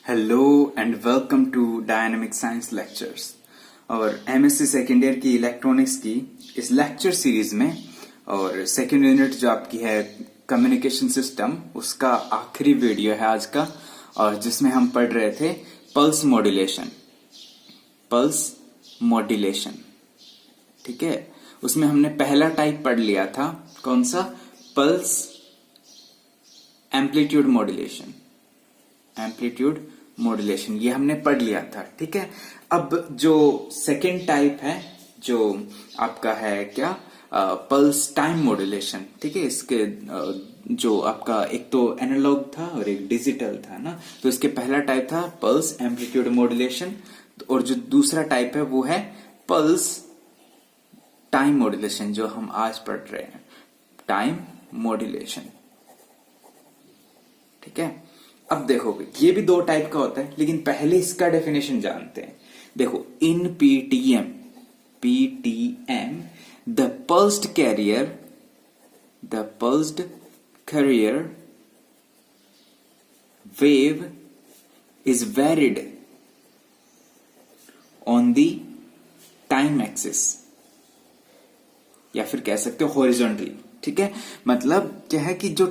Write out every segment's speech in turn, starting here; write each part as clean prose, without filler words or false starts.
Hello and welcome to Dynamic Science Lectures और MSc second year की electronics की इस लेक्चर सीरीज में और सेकेंड यूनिट जो आपकी है कम्युनिकेशन सिस्टम, उसका आखिरी वीडियो है आज का, और जिसमें हम पढ़ रहे थे पल्स मॉड्यूलेशन। ठीक है, उसमें हमने पहला टाइप पढ़ लिया था, कौन सा? पल्स एम्पलीट्यूड मॉड्यूलेशन, ये हमने पढ़ लिया था। ठीक है, अब जो सेकेंड टाइप है जो आपका है क्या, पल्स टाइम मॉड्यूलेशन। ठीक है, इसके जो आपका एक तो एनालॉग था और एक डिजिटल था ना, तो इसके पहला टाइप था पल्स एम्पलीट्यूड मॉड्यूलेशन, और जो दूसरा टाइप है वो है पल्स टाइम मॉड्यूलेशन, जो हम आज पढ़ रहे हैं, टाइम मॉड्यूलेशन। ठीक है, अब देखो ये भी दो टाइप का होता है, लेकिन पहले इसका डेफिनेशन जानते हैं। देखो, in PTM the pulsed carrier wave is varied on the time axis, या फिर कह सकते हो हॉरिजॉन्टली। ठीक है, मतलब क्या है कि जो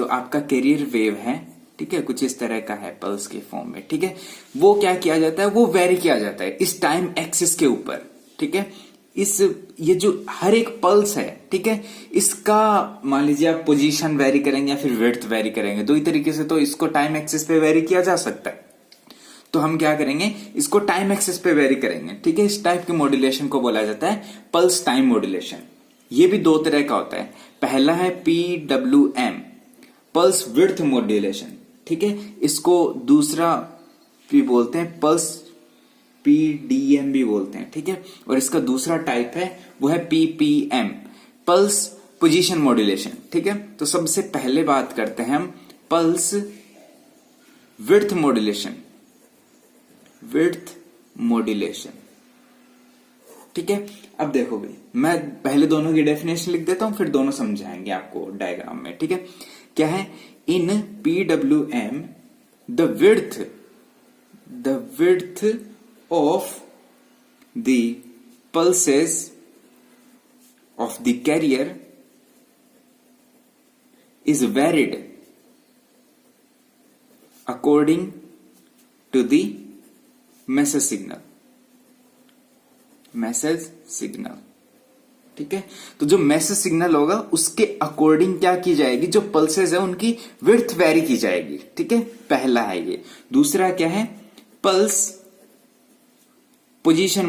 आपका कैरियर वेव है, ठीक है, कुछ इस तरह का है पल्स के फॉर्म में। ठीक है, वो क्या किया जाता है, वो वेरी किया जाता है इस टाइम एक्सिस के ऊपर। ठीक है, ये जो हर एक पल्स है, ठीक है, इसका मान लीजिए आप पोजीशन वेरी करेंगे या फिर विड्थ वेरी करेंगे, दो ही तरीके से तो इसको टाइम एक्सिस पे वेरी किया जा सकता है। तो हम क्या करेंगे, इसको टाइम एक्सिस पे वेरी करेंगे। ठीक है, इस टाइप के मॉड्यूलेशन को बोला जाता है पल्स टाइम मॉड्यूलेशन। ये भी दो तरह का होता है। पहला है PWM, पल्स विड्थ मॉड्यूलेशन। ठीक है, इसको दूसरा भी बोलते हैं, पल्स PDM भी बोलते हैं। ठीक है, और इसका दूसरा टाइप है वो है PPM, पल्स पोजीशन मॉड्यूलेशन। ठीक है, तो सबसे पहले बात करते हैं हम पल्स विड्थ मॉड्यूलेशन। ठीक है, अब देखो भाई, मैं पहले दोनों की डेफिनेशन लिख देता हूं, फिर दोनों समझाएंगे आपको डायग्राम में। ठीक है, क्या है? In PWM the width of the pulses of the carrier is varied according to the message signal. ठीक है, तो जो मैसेज सिग्नल होगा उसके अकॉर्डिंग क्या की जाएगी, जो पल्सेस है उनकी विड्थ वेरी की जाएगी। ठीक है, पहला है ये। दूसरा क्या है? Pulse position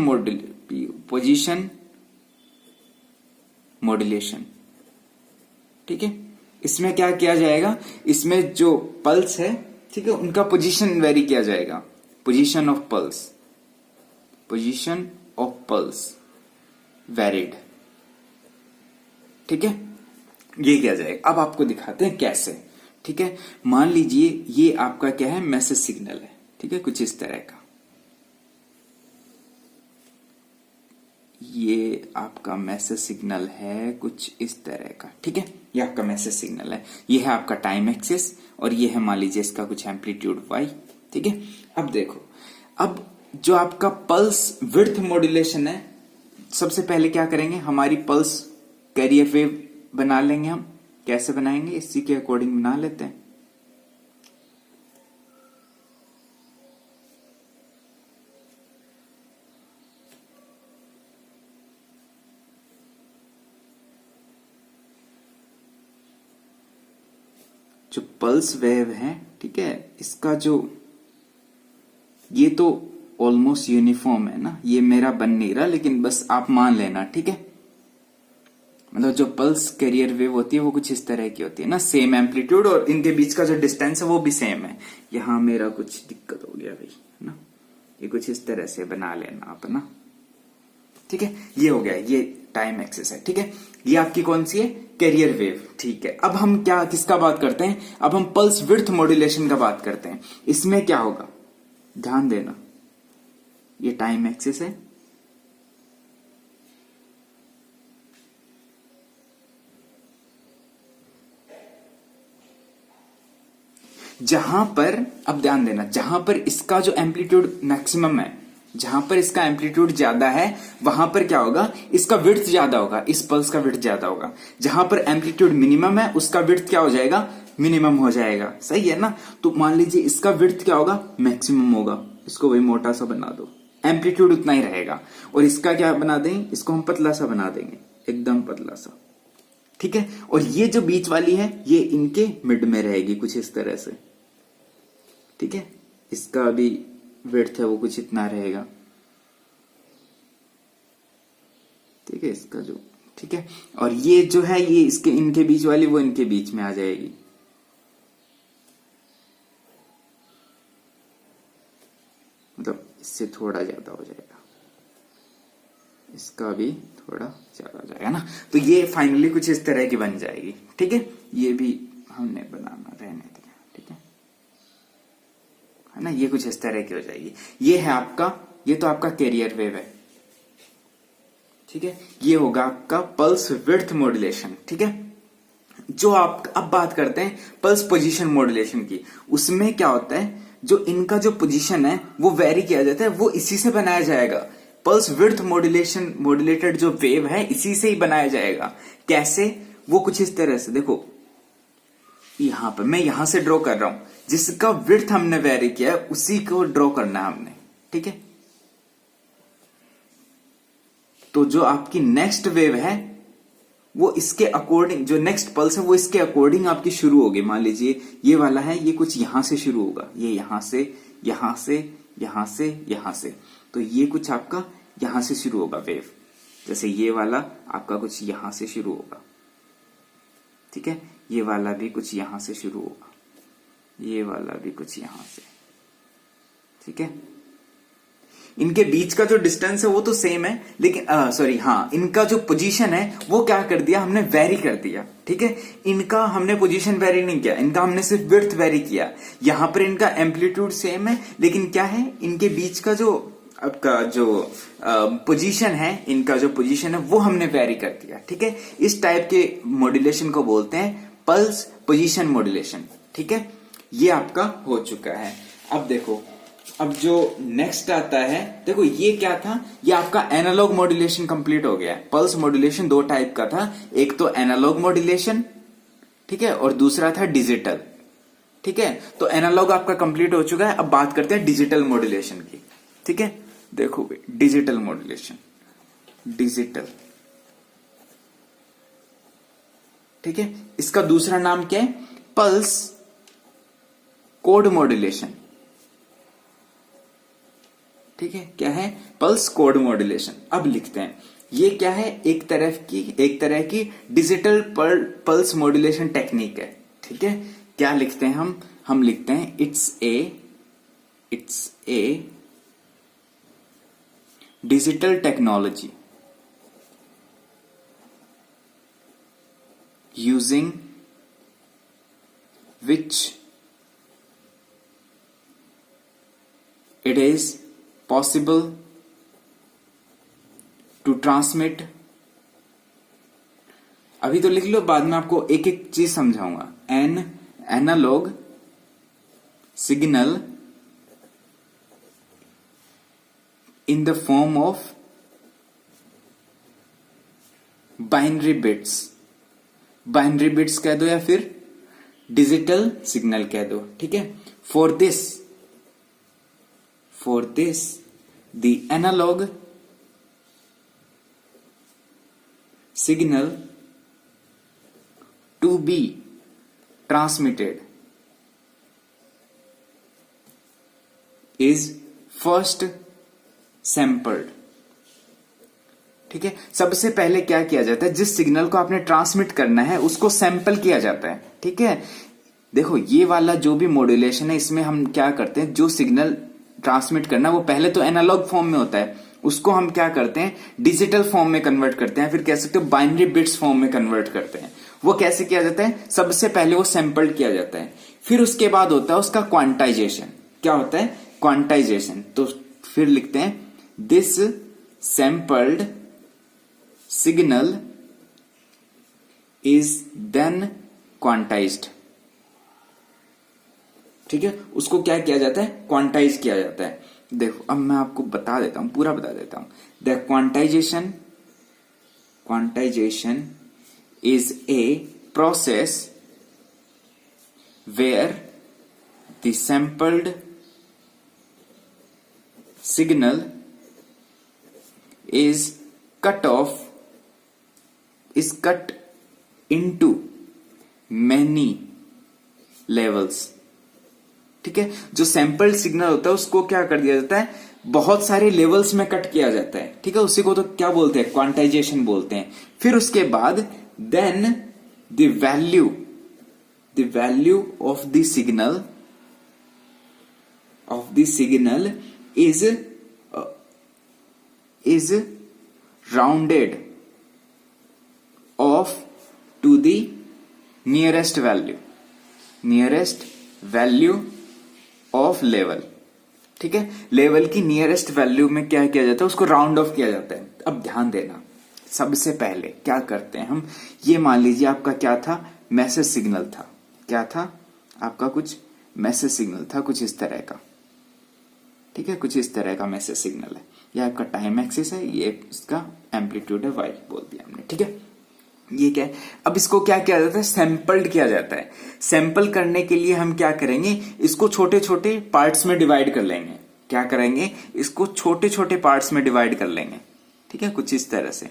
modulation. ठीक है, इसमें क्या किया जाएगा, इसमें जो पल्स है, ठीक है, उनका पोजीशन वेरी किया जाएगा। Position of pulse varied. ठीक है, ये किया जाएगा। अब आपको दिखाते हैं कैसे। ठीक है, मान लीजिए ये आपका क्या है, मैसेज सिग्नल है। ठीक है, कुछ इस तरह का, ये आपका मैसेज सिग्नल है कुछ इस तरह का। ठीक है, ये आपका मैसेज सिग्नल है, ये है आपका टाइम एक्सिस, और ये है मान लीजिए इसका कुछ एम्पलीट्यूड y। ठीक है, अब देखो, अब जो आपका पल्स विड्थ मॉड्यूलेशन है, सबसे पहले क्या करेंगे, हमारी पल्स कैरियर वेव बना लेंगे हम। कैसे बनाएंगे, इसी के अकॉर्डिंग बना लेते हैं। जो पल्स वेव है, ठीक है, इसका जो ये तो ऑलमोस्ट यूनिफॉर्म है ना, ये मेरा बन नहीं रहा, लेकिन बस आप मान लेना। ठीक है, मतलब जो पल्स कैरियर वेव होती है वो कुछ इस तरह की होती है ना, सेम एम्पलीट्यूड, और इनके बीच का जो डिस्टेंस है वो भी सेम है। यहां मेरा कुछ दिक्कत हो गया भाई, है ना, ये कुछ इस तरह से बना लेना आप ना। ठीक है, ये हो गया, ये टाइम एक्सिस है। ठीक है, ये आपकी कौन सी है, कैरियर वेव। ठीक है, अब हम क्या किसका बात करते हैं, अब हम पल्स विड्थ मॉड्यूलेशन का बात करते हैं। इसमें क्या होगा, ध्यान देना, ये टाइम एक्सिस है, जहां पर, अब ध्यान देना, जहां पर इसका जो एम्पलीट्यूड मैक्सिमम है, जहां पर इसका एम्पलीट्यूड ज्यादा है वहां पर क्या होगा, इसका विड्थ ज्यादा होगा, इस पल्स का विड्थ ज्यादा होगा। जहां पर एम्पलीट्यूड मिनिमम है उसका विड्थ क्या हो जाएगा, मिनिमम हो जाएगा। सही है ना। तो मान लीजिए इसका विड्थ क्या होगा, मैक्सिमम होगा, इसको वही मोटा सा बना दो, एम्पलीट्यूड उतना ही रहेगा। और इसका क्या बना देंगे, इसको हम पतला सा बना देंगे, एकदम पतला सा। ठीक है। और ये जो बीच वाली है ये इनके मिड में रहेगी कुछ इस तरह से। ठीक है। इसका भी विड्थ है वो कुछ इतना रहेगा। ठीक है। इसका जो, ठीक है। और ये जो है ये इसके इनके बीच वाली वो इनके बीच में आ जाएगी। मतलब इससे थोड़ा ज्यादा हो जाएगा, इसका भी थोड़ा ज्यादा हो जाएगा ना। तो ये फाइनली कुछ इस तरह की बन जाएगी। ठीक है। ये भी हमने बनाना रहने दिया। ठीक है ना। ये कुछ इस तरह की हो जाएगी। ये है आपका, ये तो आपका कैरियर वेव है। ठीक है। ये होगा आपका पल्स विड्थ मॉड्यूलेशन। ठीक है। जो आप अब बात करते हैं पल्स पोजीशन मॉड्यूलेशन की, उसमें क्या होता है, जो इनका जो पोजीशन है वो वेरी किया जाता है, वो इसी से बनाया जाएगा। पल्स विड्थ मॉड्यूलेशन, मॉड्यूलेटेड जो वेव है इसी से ही बनाया जाएगा। कैसे, वो कुछ इस तरह से, देखो यहां पर मैं यहां से ड्रॉ कर रहा हूं, जिसका विड्थ हमने वेरी किया है उसी को ड्रॉ करना है हमने। ठीक है। तो जो आपकी नेक्स्ट वेव है वो इसके अकॉर्डिंग, जो नेक्स्ट पल्स है वो इसके अकॉर्डिंग आपकी शुरू होगी। मान लीजिए ये वाला है, ये कुछ यहां से शुरू होगा, ये यहां से, यहां से, यहां से, यहां से। तो ये कुछ आपका यहां से शुरू होगा वेव, जैसे ये वाला आपका कुछ यहां से शुरू होगा। ठीक है। ये वाला भी कुछ यहां से शुरू होगा, ये वाला भी कुछ यहां से। ठीक है। इनके बीच का जो डिस्टेंस है वो तो सेम है, लेकिन सॉरी हाँ, इनका जो पोजीशन है वो क्या कर दिया हमने, वेरी कर दिया। ठीक है। इनका हमने पोजीशन वेरी नहीं किया, इनका हमने सिर्फ विड्थ वेरी किया। यहां पर इनका एम्पलीट्यूड सेम है, लेकिन क्या है, इनके बीच का जो आपका जो पोजीशन है, इनका जो पोजीशन है वो हमने वेरी कर दिया। ठीक है। इस टाइप के मॉड्यूलेशन को बोलते हैं पल्स पोजीशन मॉड्यूलेशन। ठीक है। ये आपका हो चुका है। अब देखो, अब जो नेक्स्ट आता है, देखो ये क्या था, ये आपका एनालॉग मॉड्यूलेशन कंप्लीट हो गया है। पल्स मॉड्यूलेशन दो टाइप का था, एक तो एनालॉग मॉड्यूलेशन, ठीक है, और दूसरा था डिजिटल। ठीक है। तो एनालॉग आपका कंप्लीट हो चुका है। अब बात करते हैं डिजिटल मॉड्यूलेशन की। ठीक है। देखो डिजिटल मॉड्यूलेशन, डिजिटल, ठीक है, इसका दूसरा नाम क्या है, पल्स कोड मॉड्यूलेशन। ठीक है। क्या है, पल्स कोड मॉड्यूलेशन। अब लिखते हैं ये क्या है, एक तरह की डिजिटल पल्स मॉड्यूलेशन टेक्निक है। ठीक है। क्या लिखते हैं हम लिखते हैं it's a digital technology using which it is possible to transmit, अभी तो लिख लो, बाद में आपको एक एक चीज समझाऊंगा। An analog signal in the form of binary bits, binary bits कह दो या फिर डिजिटल सिग्नल कह दो। ठीक है। For this the analog signal to be transmitted is first sampled. ठीक है। सबसे पहले क्या किया जाता है, जिस सिग्नल को आपने ट्रांसमिट करना है उसको सैंपल किया जाता है। ठीक है। देखो ये वाला जो भी मॉड्यूलेशन है इसमें हम क्या करते हैं, जो सिग्नल ट्रांसमिट करना वो पहले तो एनालॉग फॉर्म में होता है, उसको हम क्या करते हैं डिजिटल फॉर्म में कन्वर्ट करते हैं, फिर कह सकते हो बाइनरी बिट्स फॉर्म में कन्वर्ट करते हैं। वो कैसे किया जाता है, सबसे पहले वो सैंपल्ड किया जाता है, फिर उसके बाद होता है उसका क्वांटाइजेशन। क्या होता है, क्वांटाइजेशन। तो फिर लिखते हैं this sampled signal is then quantized. ठीक है, उसको क्या किया जाता है, क्वांटाइज किया जाता है। देखो अब मैं आपको बता देता हूं, पूरा बता देता हूं। The quantization is a process where the sampled signal is cut into many levels। ठीक है, जो सैंपल्ड सिग्नल होता है उसको क्या कर दिया जाता है, बहुत सारे लेवल्स में कट किया जाता है। ठीक है, उसी को तो क्या बोलते हैं, क्वांटाइजेशन बोलते हैं। फिर उसके बाद then the value of the signal is rounded off to the nearest value of level। ठीक है, लेवल की नियरेस्ट वैल्यू में क्या किया जाता है, उसको राउंड ऑफ किया जाता है। अब ध्यान देना, सबसे पहले क्या करते हैं हम, ये मान लीजिए आपका क्या था, मैसेज सिग्नल था। क्या था आपका, कुछ मैसेज सिग्नल था कुछ इस तरह का। ठीक है, कुछ इस तरह का मैसेज सिग्नल है, यह आपका टाइम एक्सिस है, ये इसका एम्पलीट्यूड है, वाई बोल दिया हमने। ठीक है, ये क्या है, अब इसको क्या किया जाता है, सैंपल्ड किया जाता है। सैंपल करने के लिए हम क्या करेंगे, इसको छोटे छोटे पार्ट्स में डिवाइड कर लेंगे। क्या करेंगे, इसको छोटे छोटे पार्ट्स में डिवाइड कर लेंगे। ठीक है, कुछ इस तरह से,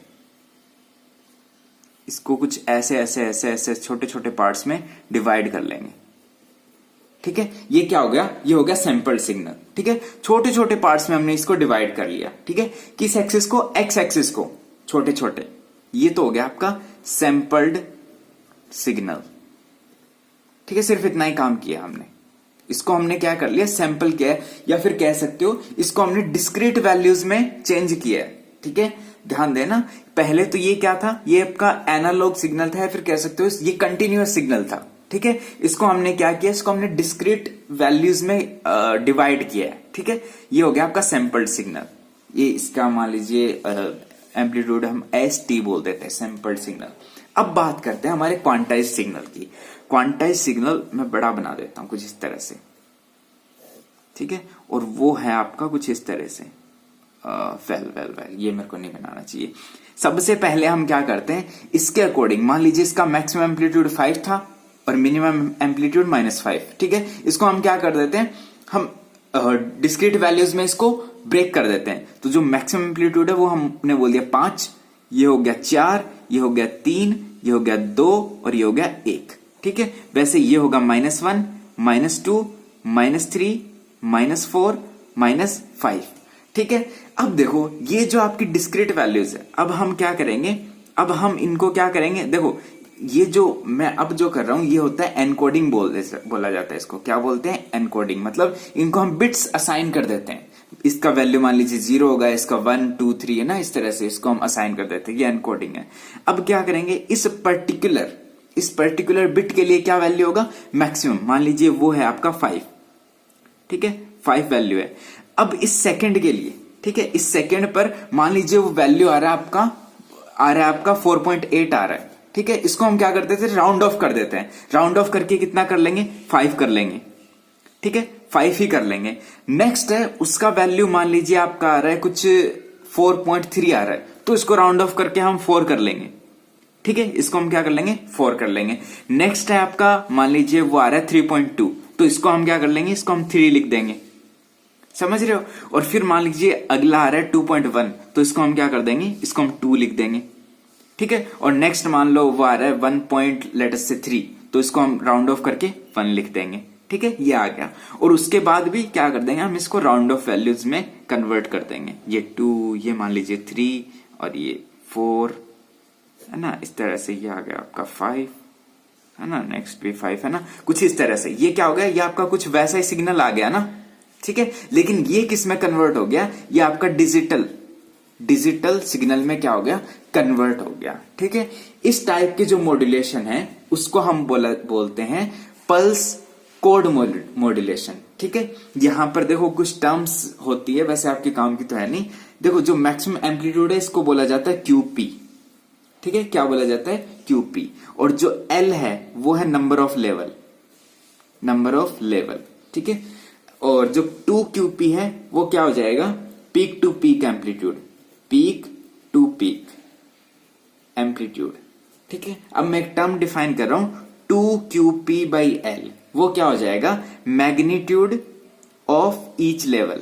इसको कुछ ऐसे ऐसे ऐसे ऐसे छोटे छोटे पार्ट्स में डिवाइड कर लेंगे। ठीक है, ये क्या हो गया, ये हो गया सैंपल्ड सिग्नल। ठीक है, छोटे छोटे पार्ट्स में हमने इसको डिवाइड कर लिया। ठीक है, किस एक्सिस को, एक्स एक्सिस को, छोटे छोटे। ये तो हो गया आपका सैंपल्ड सिग्नल। ठीक है, सिर्फ इतना ही काम किया हमने, इसको हमने क्या कर लिया, सैंपल किया है, या फिर कह सकते हो इसको हमने डिस्क्रीट वैल्यूज में चेंज किया है। ठीक है, ध्यान देना, पहले तो ये क्या था, ये आपका एनालॉग सिग्नल था, या फिर कह सकते हो ये कंटिन्यूअस सिग्नल था। ठीक है, इसको हमने क्या किया, इसको हमने डिस्क्रीट वैल्यूज में डिवाइड किया है। ठीक है, ये हो गया आपका सैंपल्ड सिग्नल। ये इसका मान लीजिए एम्पलीट्यूड हम ST बोल देते हैं, सैंपल्ड सिग्नल। अब बात करते हैं हमारे क्वांटाइज सिग्नल की। क्वांटाइज सिग्नल मैं बड़ा बना देता हूं कुछ इस तरह से। ठीक है, और वो है आपका कुछ इस तरह से, वेल ये मेरे को नहीं बनाना चाहिए। सबसे पहले हम क्या करते हैं, इसके अकॉर्डिंग मान लीजिए इसका मैक्सिमम एम्पलीट्यूड 5 था और मिनिमम एम्पलीट्यूड -5। ठीक है, इसको हम क्या कर देते हैं, हम डिस्क्रीट वैल्यूज में इसको ब्रेक कर देते हैं। तो जो मैक्सिमम एम्पलीट्यूड है वो हमने बोल दिया 5, ये हो गया 4, ये हो गया 3, ये हो गया 2 और ये हो गया 1। ठीक है, वैसे ये होगा -1, -2, -3, -4, -5। ठीक है, अब देखो ये जो आपकी डिस्क्रीट वैल्यूज है, अब हम क्या करेंगे, अब हम इनको क्या करेंगे, देखो ये जो मैं अब जो कर रहा हूं ये होता है एनकोडिंग बोला जाता है। इसको क्या बोलते हैं, एनकोडिंग। मतलब इनको हम बिट्स असाइन कर देते हैं। इसका वैल्यू मान लीजिए 0 होगा, इसका 1 2 3 है ना, इस तरह से इसको हम असाइन कर देते हैं, ये एनकोडिंग है। अब क्या करेंगे, इस पर्टिकुलर बिट के लिए क्या वैल्यू होगा, मैक्सिमम मान लीजिए वो है आपका 5। ठीक है, 5 वैल्यू है। अब इस सेकंड के लिए, ठीक है, इस सेकंड पर मान लीजिए वो वैल्यू आ रहा है आपका 4.8 आ रहा है। ठीक है, इसको हम क्या करते थे, राउंड ऑफ कर देते हैं। राउंड ऑफ करके कितना कर लेंगे, 5 कर लेंगे। ठीक है, 5 ही कर लेंगे। नेक्स्ट है उसका वैल्यू मान लीजिए आपका आ रहा है कुछ 4.3 आ रहा है, तो इसको राउंड ऑफ करके हम 4 कर लेंगे। ठीक है, इसको हम क्या कर लेंगे, 4 कर लेंगे। नेक्स्ट है आपका मान लीजिए वो आ रहा है 3.2, तो इसको हम क्या कर लेंगे, इसको हम 3 लिख देंगे। समझ रहे हो। और फिर मान लीजिए अगला आ रहा है 2.1, तो इसको हम क्या कर देंगे, इसको हम 2 लिख देंगे। ठीक है, और नेक्स्ट मान लो वो आ रहा है 1.3, तो इसको हम राउंड ऑफ करके 1 लिख देंगे। ठीक है, ये आ गया। और उसके बाद भी क्या कर देंगे, हम इसको राउंड ऑफ वैल्यूज में कन्वर्ट कर देंगे। ये 2, ये मान लीजिए 3 और ये 4 है ना, इस तरह से ये आ गया आपका 5 है ना, नेक्स्ट भी 5 है ना, कुछ इस तरह से। ये क्या हो गया, ये आपका कुछ वैसा ही सिग्नल आ गया ना। ठीक है, लेकिन ये किस में कन्वर्ट हो गया, ये आपका डिजिटल सिग्नल में क्या हो गया, कन्वर्ट हो गया। ठीक है, इस टाइप के जो मॉड्यूलेशन है उसको हम बोलते हैं पल्स कोड मॉड्यूलेशन। ठीक है, यहां पर देखो कुछ टर्म्स होती है, वैसे आपके काम की तो है नहीं। देखो जो मैक्सिमम एम्पलीट्यूड है इसको बोला जाता है QP। ठीक है, क्या बोला जाता है, QP। और जो L है वो है नंबर ऑफ लेवल। ठीक है। और जो 2QP है वो क्या हो जाएगा, peak to peak amplitude, peak to peak amplitude, ठीक है। अब मैं एक टर्म डिफाइन कर रहा हूं 2QP/L, वो क्या हो जाएगा, मैग्नीट्यूड ऑफ ईच लेवल,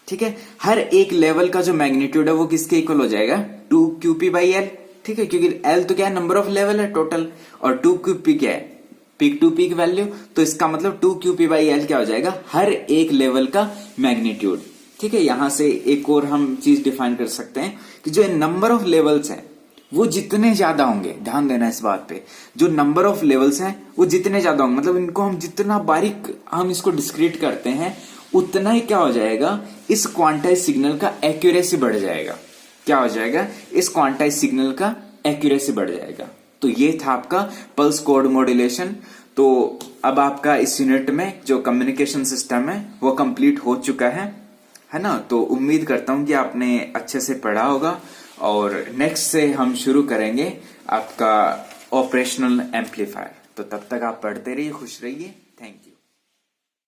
ठीक है। हर एक लेवल का जो मैग्नीट्यूड है वो किसके इक्वल हो जाएगा, 2QP/L, ठीक है, क्योंकि L तो क्या है, नंबर ऑफ लेवल है टोटल, और 2QP क्या है, पीक टू पीक वैल्यू, तो इसका मतलब 2QP/L क्या हो जाएगा, हर एक लेवल का मैग्नीट्यूड, ठीक है। यहां से एक और हम चीज डिफाइन कर सकते हैं कि जो नंबर ऑफ लेवल्स हैं वो जितने ज्यादा होंगे, ध्यान देना इस बात पे, जो नंबर ऑफ लेवल्स हैं वो जितने ज्यादा होंगे, मतलब इनको हम जितना बारीक हम इसको डिस्क्रीट करते हैं उतना ही क्या हो जाएगा, इस क्वांटाइज सिग्नल का एक्यूरेसी बढ़ जाएगा, क्या हो जाएगा, इस क्वांटाइज सिग्नल का एक्यूरेसी बढ़ जाएगा। तो ये था आपका पल्स कोड मॉड्यूलेशन। तो अब आपका इस यूनिट में जो कम्युनिकेशन सिस्टम है वो कंप्लीट हो चुका है ना। तो उम्मीद करता हूं कि आपने अच्छे से पढ़ा होगा, और नेक्स्ट से हम शुरू करेंगे आपका ऑपरेशनल एम्पलीफायर। तो तब तक आप पढ़ते रहिए, खुश रहिए, थैंक यू।